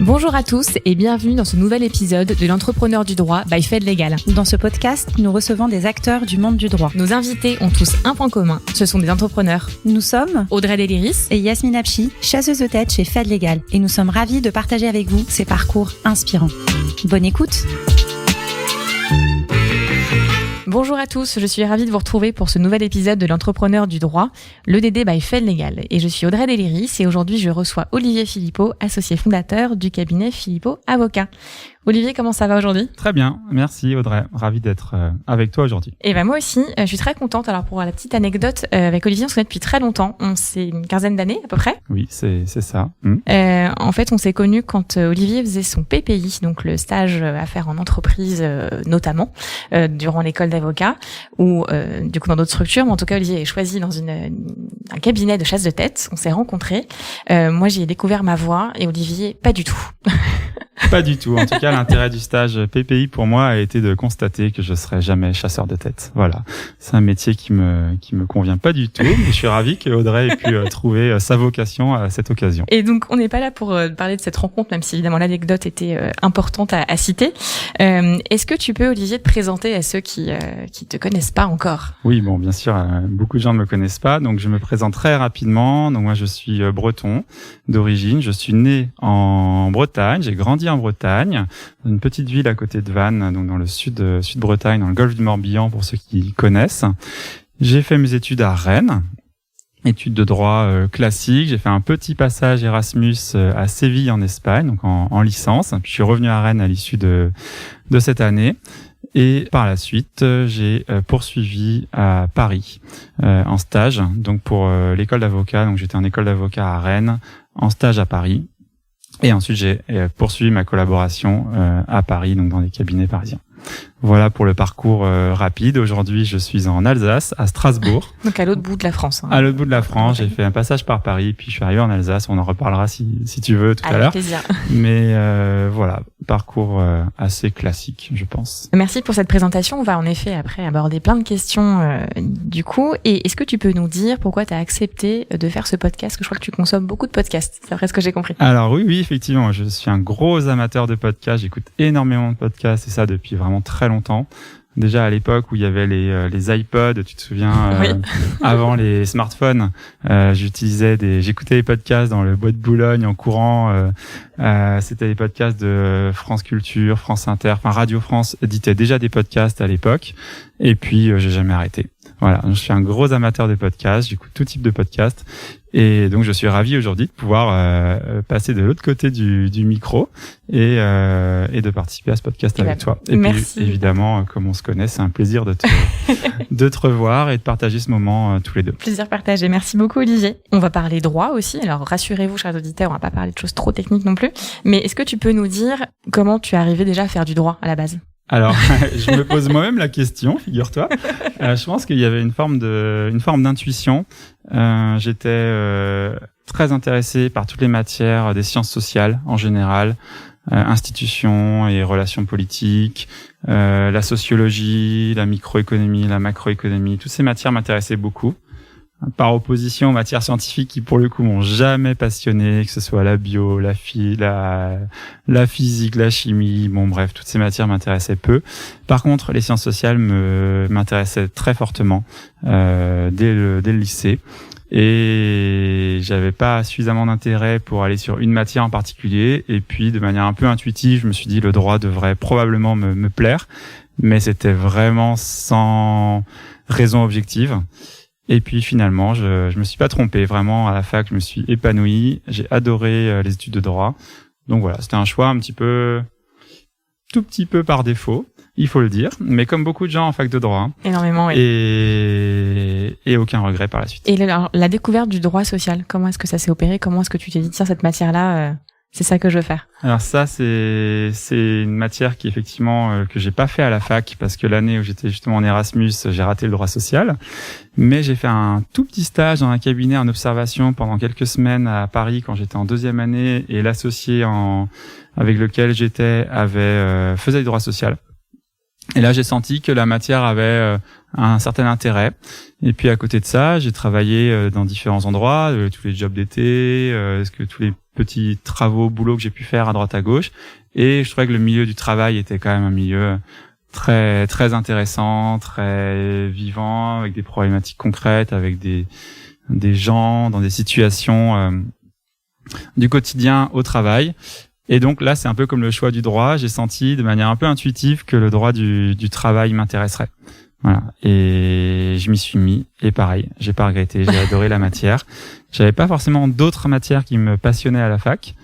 Bonjour à tous et bienvenue dans ce nouvel épisode de l'Entrepreneur du droit by Fed Legal. Dans ce podcast, nous recevons des acteurs du monde du droit. Nos invités ont tous un point commun, ce sont des entrepreneurs. Nous sommes Audrey Deliris et Yasmine Apchi, chasseuse de tête chez Fed Legal, et nous sommes ravis de partager avec vous ces parcours inspirants. Bonne écoute. Bonjour à tous, je suis ravie de vous retrouver pour ce nouvel épisode de l'Entrepreneur du droit, l'EDD by Fed Legal. Et je suis Audrey Deliris et aujourd'hui je reçois Olivier Philippot, associé fondateur du cabinet Philippot Avocat. Olivier, comment ça va aujourd'hui ? Très bien, merci Audrey, ravi d'être avec toi aujourd'hui. Et ben moi aussi, je suis très contente. Alors pour la petite anecdote, avec Olivier on se connaît depuis très longtemps, c'est une quinzaine d'années à peu près. Oui, c'est ça. En fait on s'est connus quand Olivier faisait son PPI, donc le stage à faire en entreprise notamment, durant l'école d'avocat, ou du coup dans d'autres structures, mais en tout cas Olivier est choisi dans un cabinet de chasse de tête, on s'est rencontrés, moi j'y ai découvert ma voix et Olivier pas du tout. Pas du tout. En tout cas, l'intérêt du stage PPI pour moi a été de constater que je serai jamais chasseur de tête. Voilà. C'est un métier qui me convient pas du tout. Mais je suis ravi que Audrey ait pu trouver sa vocation à cette occasion. Et donc, on n'est pas là pour parler de cette rencontre, même si évidemment l'anecdote était importante à citer. Est-ce que tu peux, Olivier, te présenter à ceux qui te connaissent pas encore ? Oui, bon, bien sûr, beaucoup de gens ne me connaissent pas. Donc, je me présente très rapidement. Donc, moi, je suis breton d'origine. Je suis né en Bretagne. J'ai grandi en Bretagne, dans une petite ville à côté de Vannes, donc dans le sud Bretagne, dans le golfe du Morbihan pour ceux qui connaissent. J'ai fait mes études à Rennes, études de droit classique. J'ai fait un petit passage Erasmus à Séville en Espagne, donc en licence. Puis je suis revenu à Rennes à l'issue de cette année. Et par la suite, j'ai poursuivi à Paris en stage, donc pour l'école d'avocat. Donc j'étais en école d'avocat à Rennes, en stage à Paris. Et ensuite, j'ai poursuivi ma collaboration à Paris, donc dans des cabinets parisiens. Voilà pour le parcours rapide. Aujourd'hui, je suis en Alsace, à Strasbourg. Donc à l'autre bout de la France. À l'autre bout de la France, j'ai fait un passage par Paris, puis je suis arrivé en Alsace. On en reparlera si tu veux tout à l'heure. Avec plaisir. Mais voilà, parcours assez classique, je pense. Merci pour cette présentation. On va en effet après aborder plein de questions du coup. Et est-ce que tu peux nous dire pourquoi tu as accepté de faire ce podcast ? Parce que je crois que tu consommes beaucoup de podcasts, c'est après ce que j'ai compris. Alors oui, effectivement, je suis un gros amateur de podcasts. J'écoute énormément de podcasts et ça depuis vraiment très longtemps. Déjà à l'époque où il y avait les iPods, tu te souviens, oui. Avant les smartphones, j'écoutais les podcasts dans le bois de Boulogne en courant. C'était les podcasts de France Culture, France Inter, enfin Radio France éditait déjà des podcasts à l'époque. Et puis j'ai jamais arrêté. Voilà, je suis un gros amateur de podcasts, j'écoute tout type de podcasts. Et donc je suis ravi aujourd'hui de pouvoir passer de l'autre côté du micro et de participer à ce podcast avec toi. Et merci. Puis évidemment, comme on se connaît, c'est un plaisir de te revoir et de partager ce moment tous les deux. Plaisir partagé. Merci beaucoup Olivier. On va parler droit aussi. Alors rassurez-vous chers auditeurs, on va pas parler de choses trop techniques non plus. Mais est-ce que tu peux nous dire comment tu es arrivé déjà à faire du droit à la base ? Alors, je me pose moi-même la question, figure-toi. Je pense qu'il y avait une forme d'intuition. J'étais très intéressé par toutes les matières des sciences sociales en général, institutions et relations politiques, la sociologie, la microéconomie, la macroéconomie. Toutes ces matières m'intéressaient beaucoup. Par opposition aux matières scientifiques qui, pour le coup, m'ont jamais passionné, que ce soit la bio, la physique, la chimie, bon bref, toutes ces matières m'intéressaient peu. Par contre, les sciences sociales m'intéressaient très fortement dès le lycée. Et j'avais pas suffisamment d'intérêt pour aller sur une matière en particulier. Et puis, de manière un peu intuitive, je me suis dit le droit devrait probablement me plaire, mais c'était vraiment sans raison objective. Et puis finalement, je me suis pas trompé. Vraiment, à la fac, je me suis épanoui. J'ai adoré les études de droit. Donc voilà, c'était un choix tout petit peu par défaut, il faut le dire. Mais comme beaucoup de gens en fac de droit. Énormément, oui. Et aucun regret par la suite. Et la découverte du droit social, comment est-ce que ça s'est opéré ? Comment est-ce que tu t'es dit, tiens, cette matière-là, c'est ça que je veux faire ? Alors ça, c'est une matière qui effectivement que j'ai pas fait à la fac parce que l'année où j'étais justement en Erasmus, j'ai raté le droit social. Mais j'ai fait un tout petit stage dans un cabinet en observation pendant quelques semaines à Paris quand j'étais en deuxième année et l'associé avec lequel j'étais faisait du droit social. Et là, j'ai senti que la matière avait un certain intérêt. Et puis à côté de ça, j'ai travaillé dans différents endroits, tous les jobs d'été, tous les petits travaux, boulots que j'ai pu faire à droite à gauche. Et je trouvais que le milieu du travail était quand même un milieu très très intéressant, très vivant, avec des problématiques concrètes, avec des gens dans des situations du quotidien au travail. Et donc là, c'est un peu comme le choix du droit. J'ai senti de manière un peu intuitive que le droit du travail m'intéresserait. Voilà. Et je m'y suis mis. Et pareil, j'ai pas regretté. J'ai adoré la matière. J'avais pas forcément d'autres matières qui me passionnaient à la fac.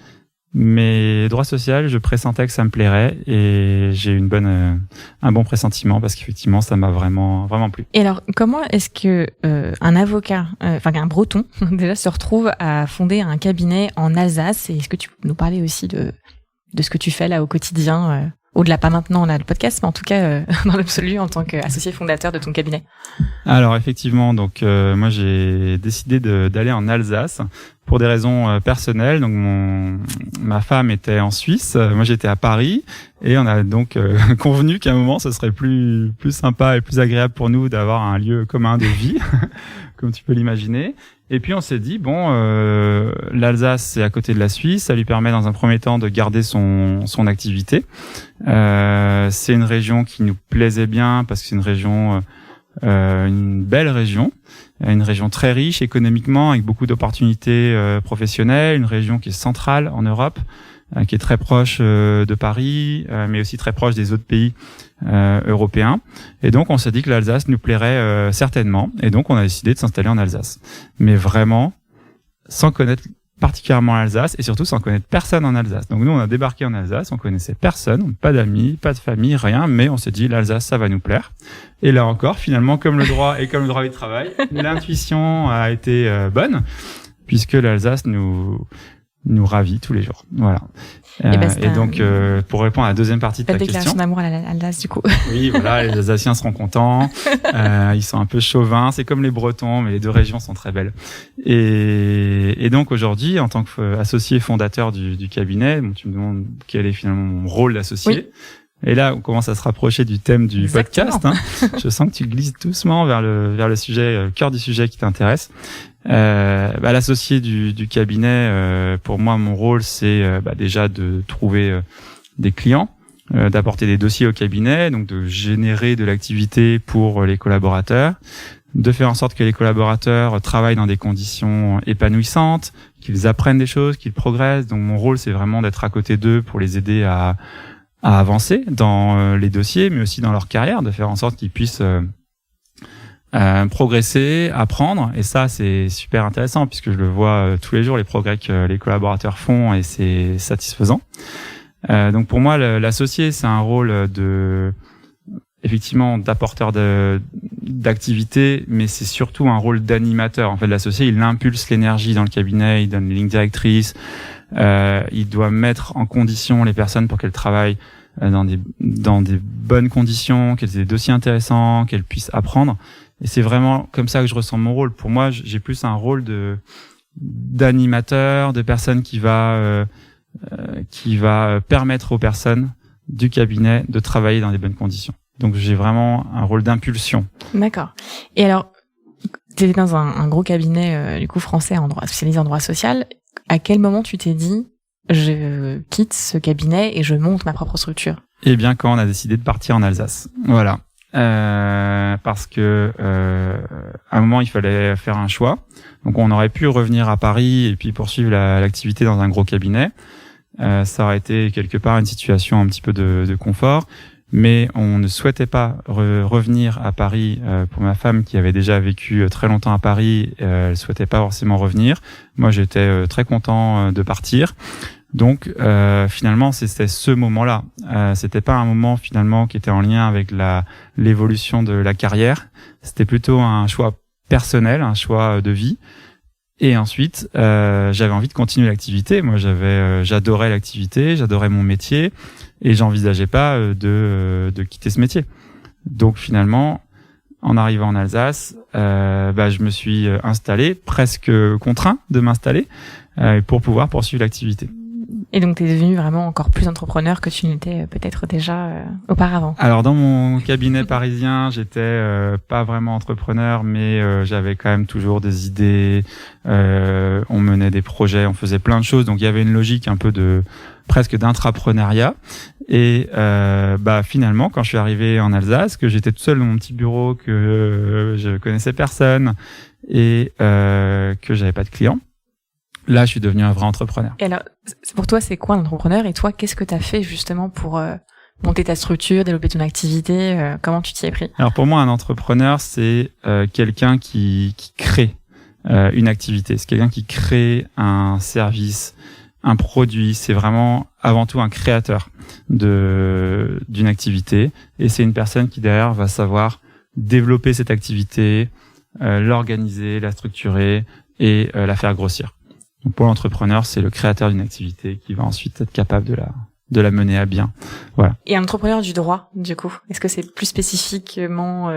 Mais droit social, je pressentais que ça me plairait et j'ai eu un bon pressentiment parce qu'effectivement, ça m'a vraiment plu. Et alors, comment est-ce que un avocat, un breton, déjà se retrouve à fonder un cabinet en Alsace? Et est-ce que tu peux nous parler aussi de ce que tu fais là au quotidien, au-delà, pas maintenant, on a le podcast, mais en tout cas dans l'absolu en tant qu'associé fondateur de ton cabinet? Alors effectivement, donc moi j'ai décidé d'aller en Alsace pour des raisons personnelles. Donc ma femme était en Suisse, moi j'étais à Paris, et on a donc convenu qu'à un moment ce serait plus sympa et plus agréable pour nous d'avoir un lieu commun de vie, comme tu peux l'imaginer. Et puis on s'est dit l'Alsace c'est à côté de la Suisse, ça lui permet dans un premier temps de garder son activité. C'est une région qui nous plaisait bien parce que c'est une belle région, une région très riche économiquement avec beaucoup d'opportunités professionnelles, une région qui est centrale en Europe, qui est très proche de Paris, mais aussi très proche des autres pays européens. Et donc on s'est dit que l'Alsace nous plairait certainement, et donc on a décidé de s'installer en Alsace, mais vraiment sans connaître particulièrement l'Alsace et surtout sans connaître personne en Alsace. Donc nous on a débarqué en Alsace, on connaissait personne, pas d'amis, pas de famille, rien, mais on s'est dit l'Alsace ça va nous plaire. Et là encore finalement comme le droit et comme le droit du travail, l'intuition a été bonne puisque l'Alsace nous ravit tous les jours. Voilà. Et donc pour répondre à la deuxième partie de ta question. Déclaration d'amour à l'Alsace du coup. Oui, voilà, les Alsaciens seront contents. Ils sont un peu chauvins, c'est comme les Bretons, mais les deux régions sont très belles. Et donc aujourd'hui, en tant qu'associé fondateur du cabinet, tu me demandes quel est finalement mon rôle d'associé. Oui. Et là, on commence à se rapprocher du thème du podcast. Je sens que tu glisses doucement vers le sujet, cœur du sujet qui t'intéresse. L'associé du cabinet, pour moi, mon rôle, c'est déjà de trouver des clients, d'apporter des dossiers au cabinet, donc de générer de l'activité pour les collaborateurs, de faire en sorte que les collaborateurs travaillent dans des conditions épanouissantes, qu'ils apprennent des choses, qu'ils progressent. Donc mon rôle, c'est vraiment d'être à côté d'eux pour les aider à avancer dans les dossiers, mais aussi dans leur carrière, de faire en sorte qu'ils puissent progresser, apprendre. Et ça, c'est super intéressant puisque je le vois tous les jours, les progrès que les collaborateurs font, et c'est satisfaisant. Donc pour moi, l'associé, c'est un rôle effectivement d'apporteur d'activité, mais c'est surtout un rôle d'animateur. En fait, l'associé, il impulse l'énergie dans le cabinet, il donne les lignes directrices, il doit mettre en condition les personnes pour qu'elles travaillent dans des bonnes conditions, qu'elles aient des dossiers intéressants, qu'elles puissent apprendre. Et c'est vraiment comme ça que je ressens mon rôle. Pour moi, j'ai plus un rôle d'animateur, de personne qui va permettre aux personnes du cabinet de travailler dans des bonnes conditions. Donc j'ai vraiment un rôle d'impulsion. D'accord. Et alors, tu étais dans un gros cabinet du coup français en droit, spécialisé en droit social. À quel moment tu t'es dit je quitte ce cabinet et je monte ma propre structure? Eh bien, quand on a décidé de partir en Alsace. Voilà. Parce que à un moment il fallait faire un choix. Donc on aurait pu revenir à Paris et puis poursuivre l'activité dans un gros cabinet. Ça aurait été quelque part une situation un petit peu de confort, mais on ne souhaitait pas revenir à Paris. Pour ma femme qui avait déjà vécu très longtemps à Paris, elle souhaitait pas forcément revenir. Moi j'étais très content de partir. Donc finalement c'était ce moment-là. C'était pas un moment finalement qui était en lien avec l'évolution de la carrière. C'était plutôt un choix personnel, un choix de vie. Et ensuite j'avais envie de continuer l'activité. Moi j'adorais l'activité, j'adorais mon métier et j'envisageais pas de quitter ce métier. Donc finalement en arrivant en Alsace, je me suis installé, presque contraint de m'installer pour pouvoir poursuivre l'activité. Et donc, tu es devenu vraiment encore plus entrepreneur que tu n'étais peut-être déjà auparavant. Alors, dans mon cabinet parisien, j'étais pas vraiment entrepreneur, mais j'avais quand même toujours des idées. On menait des projets, on faisait plein de choses. Donc, il y avait une logique un peu presque d'intrapreneuriat. Et finalement, quand je suis arrivé en Alsace, que j'étais tout seul dans mon petit bureau, que je connaissais personne et que j'avais pas de clients, là, je suis devenu un vrai entrepreneur. Et alors, pour toi, c'est quoi un entrepreneur? Et toi, qu'est-ce que tu as fait justement pour monter ta structure, développer ton activité? Comment tu t'y es pris? Alors pour moi, un entrepreneur, c'est quelqu'un qui crée une activité. C'est quelqu'un qui crée un service, un produit. C'est vraiment avant tout un créateur d'une activité. Et c'est une personne qui derrière va savoir développer cette activité, l'organiser, la structurer et la faire grossir. Donc pour l'entrepreneur, c'est le créateur d'une activité qui va ensuite être capable de la mener à bien. Voilà. Et un entrepreneur du droit, du coup, est-ce que c'est plus spécifiquement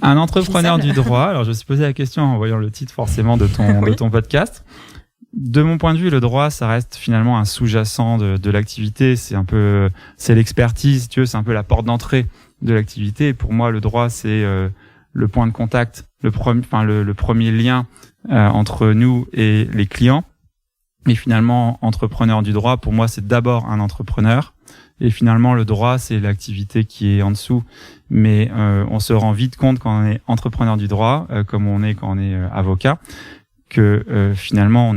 un entrepreneur du droit? Alors je me suis posé la question en voyant le titre forcément de ton podcast. De mon point de vue, le droit, ça reste finalement un sous-jacent de l'activité. C'est l'expertise, si tu veux, c'est un peu la porte d'entrée de l'activité. Et pour moi, le droit, c'est le point de contact, le premier lien entre nous et les clients. Et finalement, entrepreneur du droit, pour moi, c'est d'abord un entrepreneur. Et finalement, le droit, c'est l'activité qui est en dessous. Mais on se rend vite compte quand on est entrepreneur du droit, comme on est quand on est avocat, que finalement,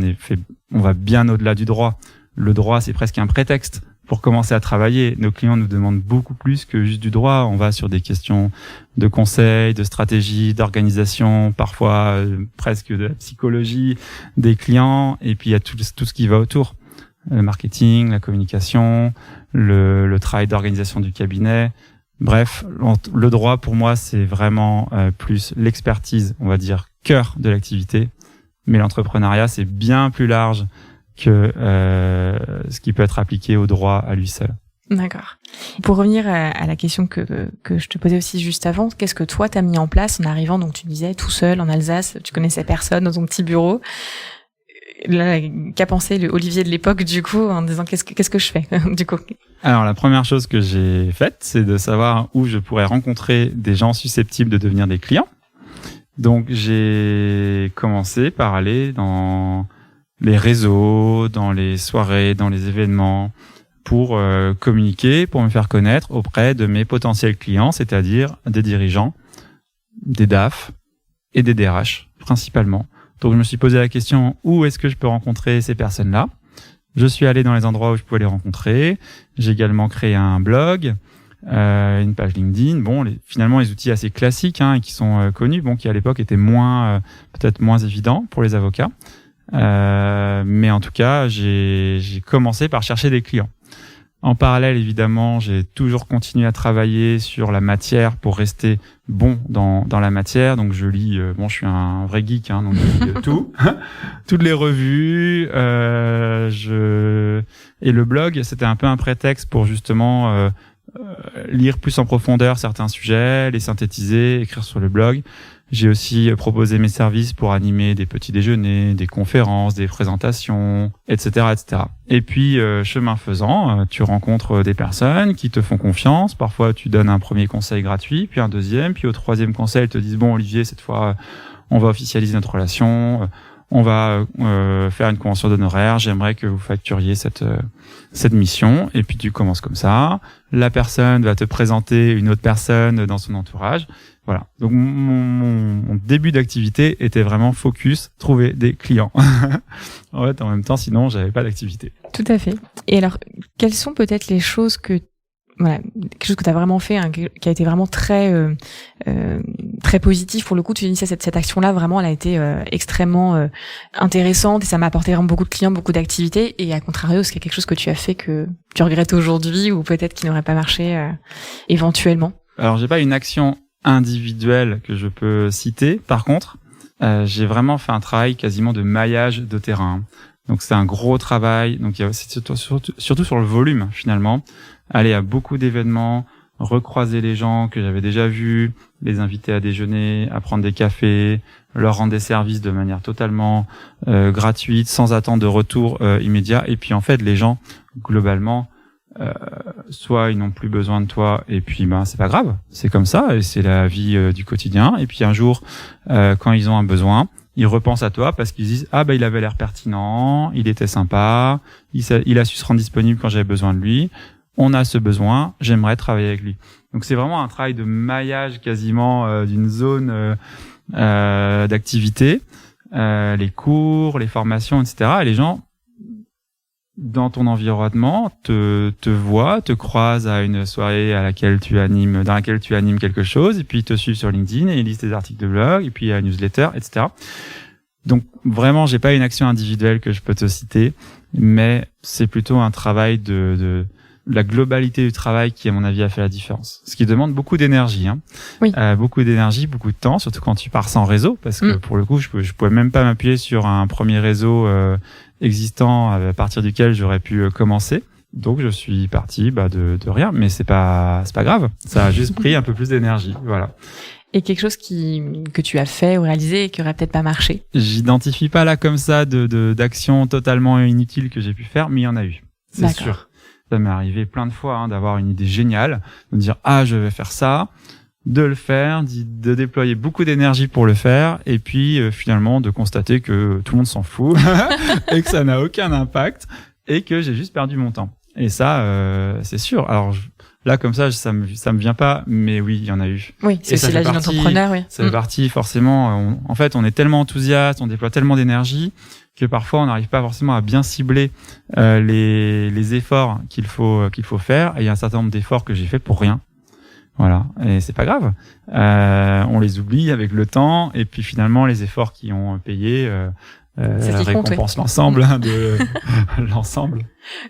on va bien au-delà du droit. Le droit, c'est presque un prétexte pour commencer à travailler. Nos clients nous demandent beaucoup plus que juste du droit. On va sur des questions de conseil, de stratégie, d'organisation, parfois presque de la psychologie des clients. Et puis il y a tout ce qui va autour. Le marketing, la communication, le travail d'organisation du cabinet. Bref, le droit pour moi, c'est vraiment plus l'expertise, on va dire, cœur de l'activité. Mais l'entrepreneuriat, c'est bien plus large que ce qui peut être appliqué au droit à lui seul. D'accord. Pour revenir à la question que je te posais aussi juste avant, qu'est-ce que toi t'as mis en place en arrivant? Donc tu disais tout seul en Alsace, tu connaissais personne dans ton petit bureau. Là, qu'a pensé le Olivier de l'époque du coup en disant qu'est-ce que je fais du coup? Alors la première chose que j'ai faite, c'est de savoir où je pourrais rencontrer des gens susceptibles de devenir des clients. Donc j'ai commencé par aller dans les réseaux, dans les soirées, dans les événements, pour communiquer, pour me faire connaître auprès de mes potentiels clients, c'est-à-dire des dirigeants, des DAF et des DRH principalement. Donc je me suis posé la question, où est-ce que je peux rencontrer ces personnes-là? Je suis allé dans les endroits où je pouvais les rencontrer. J'ai également créé un blog, une page LinkedIn. Finalement les outils assez classiques et qui sont connus, qui à l'époque étaient peut-être moins évidents pour les avocats. Mais en tout cas, j'ai commencé par chercher des clients. En parallèle, évidemment, j'ai toujours continué à travailler sur la matière pour rester bon dans la matière. Donc, je lis, je suis un vrai geek, donc je lis tout, toutes les revues. Et le blog, c'était un peu un prétexte pour justement lire plus en profondeur certains sujets, les synthétiser, écrire sur le blog. J'ai aussi proposé mes services pour animer des petits déjeuners, des conférences, des présentations, etc., etc. Et puis, chemin faisant, tu rencontres des personnes qui te font confiance. Parfois, tu donnes un premier conseil gratuit, puis un deuxième, puis au troisième conseil, ils te disent « Bon, Olivier, cette fois, on va officialiser notre relation, on va faire une convention d'honoraires, j'aimerais que vous facturiez cette mission. » Et puis, tu commences comme ça. La personne va te présenter une autre personne dans son entourage. Voilà. Donc mon début d'activité était vraiment focus, trouver des clients. En fait, en même temps, sinon, j'avais pas d'activité. Tout à fait. Et alors, quelles sont peut-être les choses quelque chose que tu as vraiment fait, qui a été vraiment très très positif pour le coup. Tu dis cette action-là, vraiment, elle a été extrêmement intéressante et ça m'a apporté vraiment beaucoup de clients, beaucoup d'activités. Et à contrario, est-ce qu'il y a quelque chose que tu as fait que tu regrettes aujourd'hui ou peut-être qui n'aurait pas marché éventuellement? Alors, j'ai pas une action individuelle que je peux citer. Par contre, j'ai vraiment fait un travail quasiment de maillage de terrain. Donc c'est un gros travail. Donc c'est surtout sur le volume finalement. Aller à beaucoup d'événements, recroiser les gens que j'avais déjà vus, les inviter à déjeuner, à prendre des cafés, leur rendre des services de manière totalement gratuite, sans attendre de retour immédiat. Et puis en fait, les gens, globalement, soit ils n'ont plus besoin de toi, et puis c'est pas grave, c'est comme ça, et c'est la vie du quotidien. Et puis un jour, quand ils ont un besoin, ils repensent à toi parce qu'ils disent il avait l'air pertinent, il était sympa, il a su se rendre disponible quand j'avais besoin de lui. On a ce besoin, j'aimerais travailler avec lui. Donc c'est vraiment un travail de maillage quasiment d'une zone d'activité, les cours, les formations, etc. Et les gens dans ton environnement te voient, te croisent à une soirée dans laquelle tu animes quelque chose, et puis ils te suivent sur LinkedIn et ils lisent tes articles de blog, et puis il y a la newsletter, etc. Donc vraiment, j'ai pas une action individuelle que je peux te citer, mais c'est plutôt un travail de la globalité du travail qui, à mon avis, a fait la différence. Ce qui demande beaucoup d'énergie, Oui. Beaucoup d'énergie, beaucoup de temps, surtout quand tu pars sans réseau, parce que pour le coup, je pouvais même pas m'appuyer sur un premier réseau existant à partir duquel j'aurais pu commencer. Donc je suis parti de rien, mais c'est pas grave. Ça a juste pris un peu plus d'énergie, voilà. Et quelque chose que tu as fait ou réalisé et qui aurait peut-être pas marché? J'identifie pas là comme ça d'actions totalement inutiles que j'ai pu faire, mais il y en a eu. C'est sûr. Ça m'est arrivé plein de fois d'avoir une idée géniale, de dire je vais faire ça, de le faire, de déployer beaucoup d'énergie pour le faire, et puis finalement de constater que tout le monde s'en fout et que ça n'a aucun impact et que j'ai juste perdu mon temps. Et ça, c'est sûr. Alors là, comme ça me vient pas, mais oui, il y en a eu. Oui, c'est aussi la vie d'entrepreneur, oui. Ça fait partie, forcément. En fait, on est tellement enthousiaste, on déploie tellement d'énergie que parfois on n'arrive pas forcément à bien cibler les efforts qu'il faut faire. Et il y a un certain nombre d'efforts que j'ai fait pour rien. Voilà, et c'est pas grave. On les oublie avec le temps, et puis finalement les efforts qui ont payé récompensent l'ensemble de l'ensemble.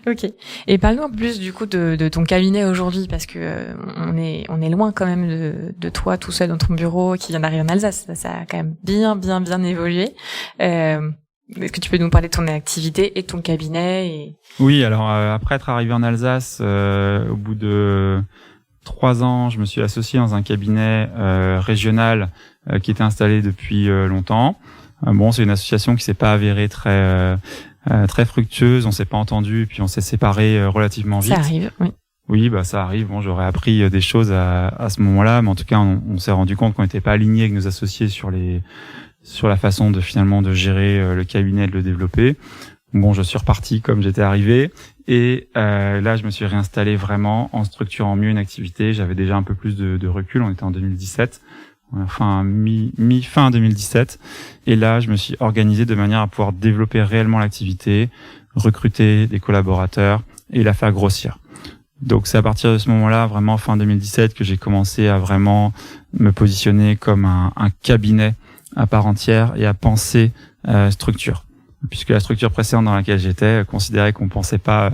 Ok. Et parle-nous un peu plus du coup de ton cabinet aujourd'hui, parce que on est loin quand même de toi tout seul dans ton bureau qui vient d'arriver en Alsace. Ça a quand même bien évolué. Est-ce que tu peux nous parler de ton activité et de ton cabinet Oui, alors après être arrivé en Alsace, au bout de 3 ans, je me suis associé dans un cabinet régional qui était installé depuis longtemps. C'est une association qui s'est pas avérée très fructueuse, on s'est pas entendu, et puis on s'est séparés relativement vite. Ça arrive, oui. Oui, ça arrive. J'aurais appris des choses à ce moment-là, mais en tout cas, on s'est rendu compte qu'on n'était pas alignés avec nos associés sur la façon de gérer le cabinet et de le développer. Je suis reparti comme j'étais arrivé, et là je me suis réinstallé vraiment en structurant mieux une activité. J'avais déjà un peu plus de recul, on était en 2017, fin 2017, et là je me suis organisé de manière à pouvoir développer réellement l'activité, recruter des collaborateurs et la faire grossir. Donc c'est à partir de ce moment-là, vraiment fin 2017, que j'ai commencé à vraiment me positionner comme un cabinet à part entière et à penser structure, puisque la structure précédente dans laquelle j'étais considérait qu'on pensait pas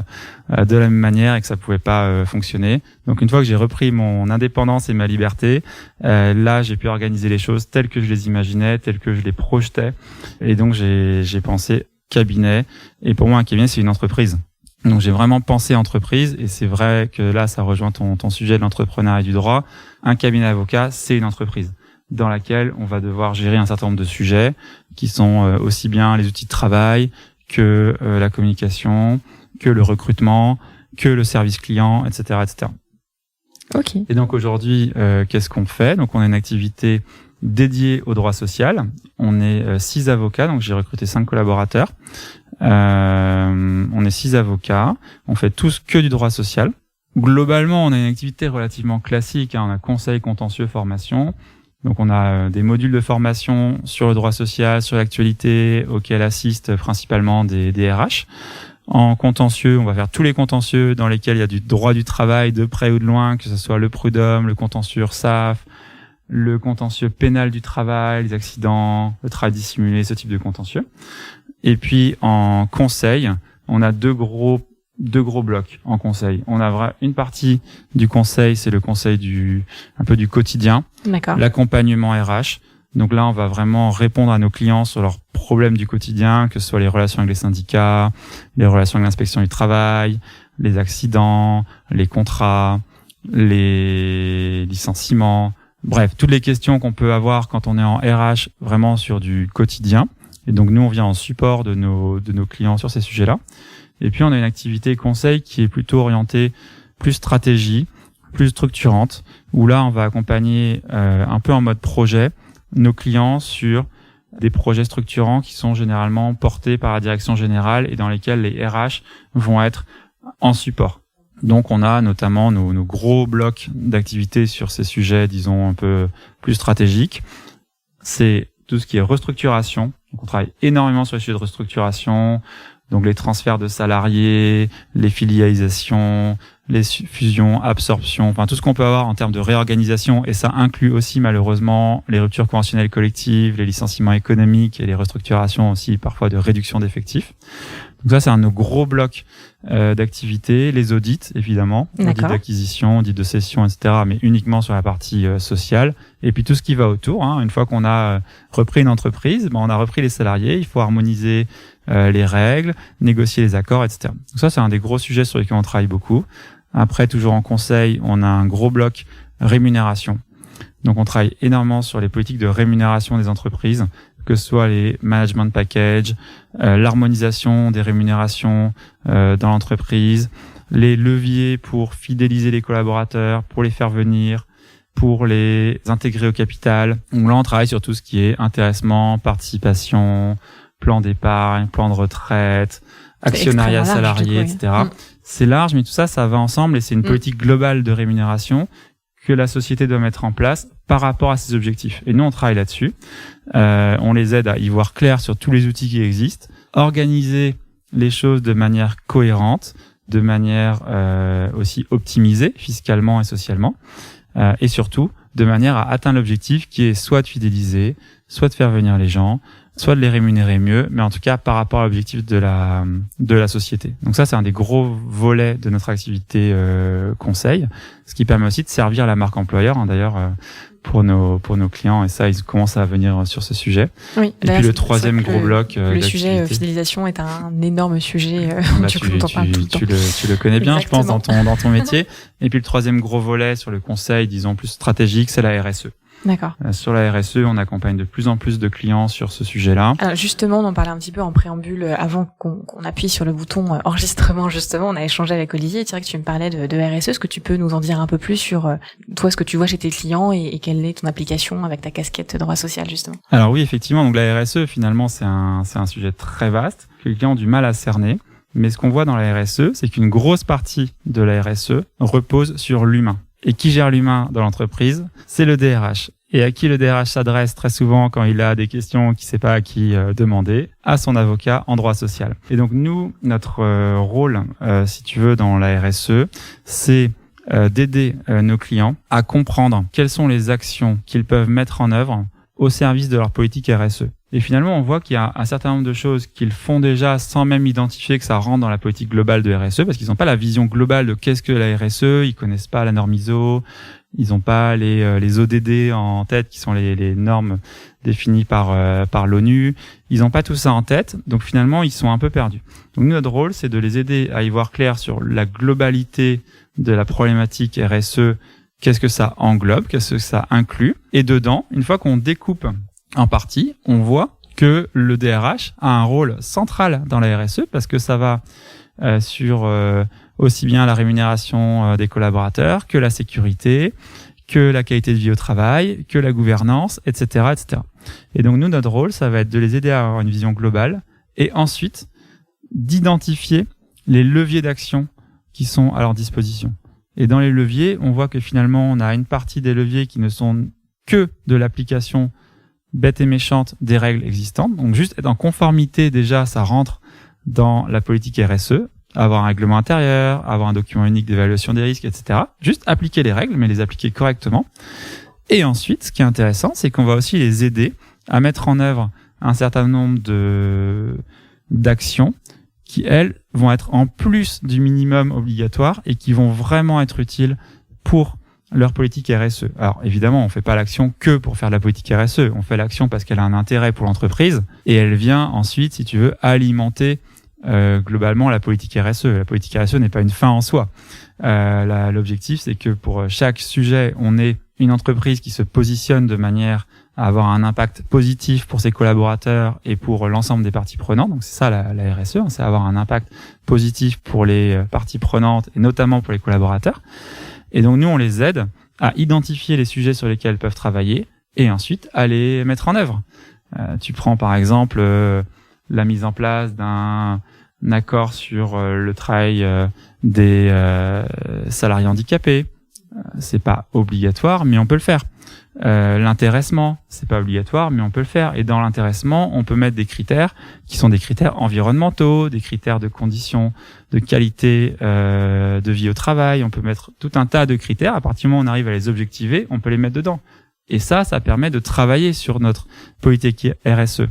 de la même manière et que ça pouvait pas fonctionner. Donc une fois que j'ai repris mon indépendance et ma liberté, là j'ai pu organiser les choses telles que je les imaginais, telles que je les projetais, et donc j'ai pensé cabinet. Et pour moi, un cabinet, c'est une entreprise. Donc j'ai vraiment pensé entreprise, et c'est vrai que là ça rejoint ton sujet de l'entrepreneuriat et du droit. Un cabinet avocat, c'est une entreprise dans laquelle on va devoir gérer un certain nombre de sujets qui sont aussi bien les outils de travail que la communication, que le recrutement, que le service client, etc., etc. Ok. Et donc aujourd'hui, qu'est-ce qu'on fait? Donc on a une activité dédiée au droit social. On est 6 avocats, donc j'ai recruté 5 collaborateurs. On est 6 avocats. On fait tous que du droit social. Globalement, on a une activité relativement classique. On a conseil, contentieux, formation. Donc on a des modules de formation sur le droit social, sur l'actualité, auxquels assistent principalement des RH. En contentieux, on va faire tous les contentieux dans lesquels il y a du droit du travail de près ou de loin, que ce soit le prud'homme, le contentieux URSSAF, le contentieux pénal du travail, les accidents, le travail dissimulé, ce type de contentieux. Et puis en conseil, on a deux gros blocs en conseil. On a une partie du conseil, c'est le conseil un peu du quotidien. D'accord. L'accompagnement RH. Donc là, on va vraiment répondre à nos clients sur leurs problèmes du quotidien, que ce soit les relations avec les syndicats, les relations avec l'inspection du travail, les accidents, les contrats, les licenciements, bref, toutes les questions qu'on peut avoir quand on est en RH vraiment sur du quotidien. Et donc nous, on vient en support de nos clients sur ces sujets-là. Et puis on a une activité conseil qui est plutôt orientée plus stratégie, plus structurante, où là on va accompagner un peu en mode projet nos clients sur des projets structurants qui sont généralement portés par la direction générale et dans lesquels les RH vont être en support. Donc on a notamment nos gros blocs d'activités sur ces sujets, disons un peu plus stratégiques. C'est tout ce qui est restructuration. Donc on travaille énormément sur les sujets de restructuration, donc les transferts de salariés, les filialisations, les fusions, absorptions, enfin tout ce qu'on peut avoir en termes de réorganisation, et ça inclut aussi malheureusement les ruptures conventionnelles collectives, les licenciements économiques et les restructurations aussi parfois de réduction d'effectifs. Donc ça c'est un de nos gros blocs d'activités, les audits évidemment, audits d'acquisition, audits de cession, etc., mais uniquement sur la partie sociale, et puis tout ce qui va autour. Une fois qu'on a repris une entreprise, on a repris les salariés, il faut harmoniser les règles, négocier les accords, etc. Donc ça c'est un des gros sujets sur lesquels on travaille beaucoup. Après, toujours en conseil, on a un gros bloc rémunération. Donc on travaille énormément sur les politiques de rémunération des entreprises, que ce soit les management packages, l'harmonisation des rémunérations dans l'entreprise, les leviers pour fidéliser les collaborateurs, pour les faire venir, pour les intégrer au capital. Donc là, on travaille sur tout ce qui est intéressement, participation, plan d'épargne, plan de retraite, actionnariat salarié, etc. C'est large, mais tout ça, ça va ensemble et c'est une politique globale de rémunération que la société doit mettre en place par rapport à ses objectifs. Et nous, on travaille là-dessus. On les aide à y voir clair sur tous les outils qui existent, organiser les choses de manière cohérente, de manière aussi optimisée fiscalement et socialement, et surtout de manière à atteindre l'objectif qui est soit de fidéliser, soit de faire venir les gens, soit de les rémunérer mieux, mais en tout cas par rapport à l'objectif de la société. Donc ça, c'est un des gros volets de notre activité conseil, ce qui permet aussi de servir la marque employeur, d'ailleurs, pour nos clients, et ça, ils commencent à venir sur ce sujet. Oui, et puis le troisième gros bloc le sujet fidélisation est un énorme sujet du coup, dont on parle tout le temps. Tu le connais bien, Exactement. je pense, dans ton métier. Et puis le troisième gros volet sur le conseil, disons plus stratégique, c'est la RSE. D'accord. Sur la RSE, on accompagne de plus en plus de clients sur ce sujet-là. Alors justement, on en parlait un petit peu en préambule avant qu'on appuie sur le bouton enregistrement. Justement, on a échangé avec Olivier. C'est vrai que tu me parlais de RSE. Est-ce que tu peux nous en dire un peu plus sur toi, ce que tu vois chez tes clients et quelle est ton application avec ta casquette droit social justement? Alors oui, effectivement. Donc la RSE, finalement, c'est un sujet très vaste que les clients ont du mal à cerner. Mais ce qu'on voit dans la RSE, c'est qu'une grosse partie de la RSE repose sur l'humain. Et qui gère l'humain dans l'entreprise? C'est le DRH. Et à qui le DRH s'adresse très souvent quand il a des questions qu'il ne sait pas à qui demander? À son avocat en droit social. Et donc nous, notre rôle, si tu veux, dans la RSE, c'est d'aider nos clients à comprendre quelles sont les actions qu'ils peuvent mettre en œuvre au service de leur politique RSE. Et finalement, on voit qu'il y a un certain nombre de choses qu'ils font déjà sans même identifier que ça rentre dans la politique globale de RSE, parce qu'ils n'ont pas la vision globale de qu'est-ce que la RSE, ils connaissent pas la norme ISO, ils n'ont pas les ODD en tête, qui sont les normes définies par l'ONU. Ils n'ont pas tout ça en tête, donc finalement, ils sont un peu perdus. Donc notre rôle, c'est de les aider à y voir clair sur la globalité de la problématique RSE, qu'est-ce que ça englobe, qu'est-ce que ça inclut. Et dedans, une fois qu'on découpe en partie, on voit que le DRH a un rôle central dans la RSE parce que ça va sur aussi bien la rémunération des collaborateurs que la sécurité, que la qualité de vie au travail, que la gouvernance, etc., etc. Et donc nous, notre rôle, ça va être de les aider à avoir une vision globale et ensuite d'identifier les leviers d'action qui sont à leur disposition. Et dans les leviers, on voit que finalement, on a une partie des leviers qui ne sont que de l'application bête et méchante des règles existantes. Donc juste être en conformité, déjà, ça rentre dans la politique RSE. Avoir un règlement intérieur, avoir un document unique d'évaluation des risques, etc. Juste appliquer les règles, mais les appliquer correctement. Et ensuite, ce qui est intéressant, c'est qu'on va aussi les aider à mettre en œuvre un certain nombre d'actions qui, elles, vont être en plus du minimum obligatoire et qui vont vraiment être utiles pour leur politique RSE. Alors évidemment, on fait pas l'action que pour faire de la politique RSE, on fait l'action parce qu'elle a un intérêt pour l'entreprise et elle vient ensuite, si tu veux, alimenter globalement la politique RSE. La politique RSE n'est pas une fin en soi. L'objectif, c'est que pour chaque sujet, on ait une entreprise qui se positionne de manière à avoir un impact positif pour ses collaborateurs et pour l'ensemble des parties prenantes. Donc c'est ça la RSE, hein, c'est avoir un impact positif pour les parties prenantes et notamment pour les collaborateurs. Et donc nous, on les aide à identifier les sujets sur lesquels ils peuvent travailler et ensuite à les mettre en œuvre. Tu prends par exemple la mise en place d'un accord sur le travail des salariés handicapés. C'est pas obligatoire, mais on peut le faire. L'intéressement, c'est pas obligatoire, mais on peut le faire. Et dans l'intéressement, on peut mettre des critères qui sont des critères environnementaux, des critères de conditions de qualité de vie au travail. On peut mettre tout un tas de critères. À partir du moment où on arrive à les objectiver, on peut les mettre dedans. Et ça permet de travailler sur notre politique RSE.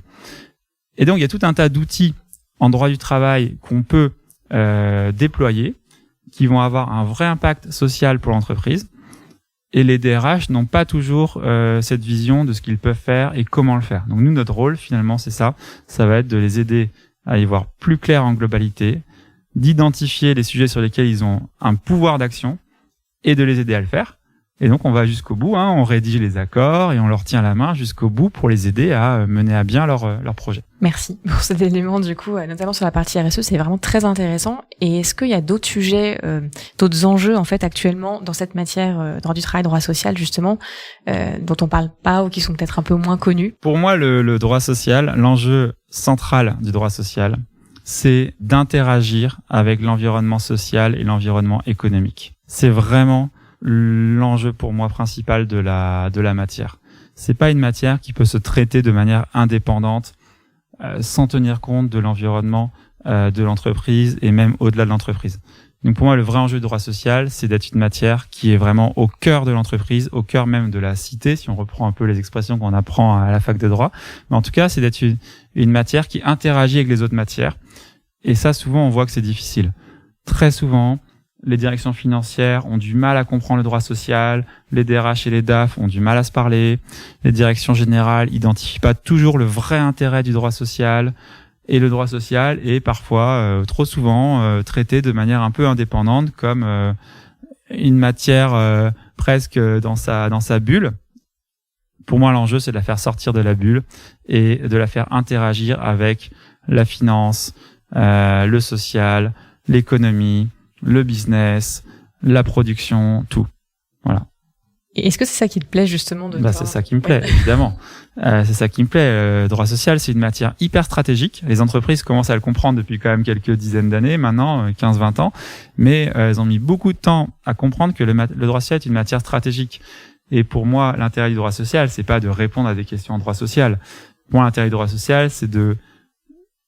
Et donc, il y a tout un tas d'outils en droit du travail qu'on peut déployer, qui vont avoir un vrai impact social pour l'entreprise. Et les DRH n'ont pas toujours cette vision de ce qu'ils peuvent faire et comment le faire. Donc nous, notre rôle, finalement, c'est ça. Ça va être de les aider à y voir plus clair en globalité, d'identifier les sujets sur lesquels ils ont un pouvoir d'action et de les aider à le faire. Et donc, on va jusqu'au bout, hein, on rédige les accords et on leur tient la main jusqu'au bout pour les aider à mener à bien leur projet. Merci pour cet élément, du coup, notamment sur la partie RSE, c'est vraiment très intéressant. Et est-ce qu'il y a d'autres sujets, d'autres enjeux, en fait, actuellement, dans cette matière, droit du travail, droit social, justement, dont on parle pas ou qui sont peut-être un peu moins connus? Pour moi, le droit social, l'enjeu central du droit social, c'est d'interagir avec l'environnement social et l'environnement économique. C'est vraiment l'enjeu pour moi principal de la matière. C'est pas une matière qui peut se traiter de manière indépendante, sans tenir compte de l'environnement de l'entreprise et même au-delà de l'entreprise. Donc pour moi, le vrai enjeu du droit social, c'est d'être une matière qui est vraiment au cœur de l'entreprise, au cœur même de la cité, si on reprend un peu les expressions qu'on apprend à la fac de droit. Mais en tout cas, c'est d'être une matière qui interagit avec les autres matières. Et ça, souvent, on voit que c'est difficile. Très souvent, les directions financières ont du mal à comprendre le droit social, les DRH et les DAF ont du mal à se parler, les directions générales identifient pas toujours le vrai intérêt du droit social, et le droit social est parfois, trop souvent, traité de manière un peu indépendante, comme une matière presque dans sa bulle. Pour moi, l'enjeu, c'est de la faire sortir de la bulle et de la faire interagir avec la finance, le social, l'économie, le business, la production, tout. Voilà. Et est-ce que c'est ça qui te plaît justement C'est ça qui me plaît, évidemment. C'est ça qui me plaît. Le droit social, c'est une matière hyper stratégique. Les entreprises commencent à le comprendre depuis quand même quelques dizaines d'années, maintenant, 15-20 ans. Mais elles ont mis beaucoup de temps à comprendre que le droit social est une matière stratégique. Et pour moi, l'intérêt du droit social, c'est pas de répondre à des questions en droit social. Pour moi, l'intérêt du droit social, c'est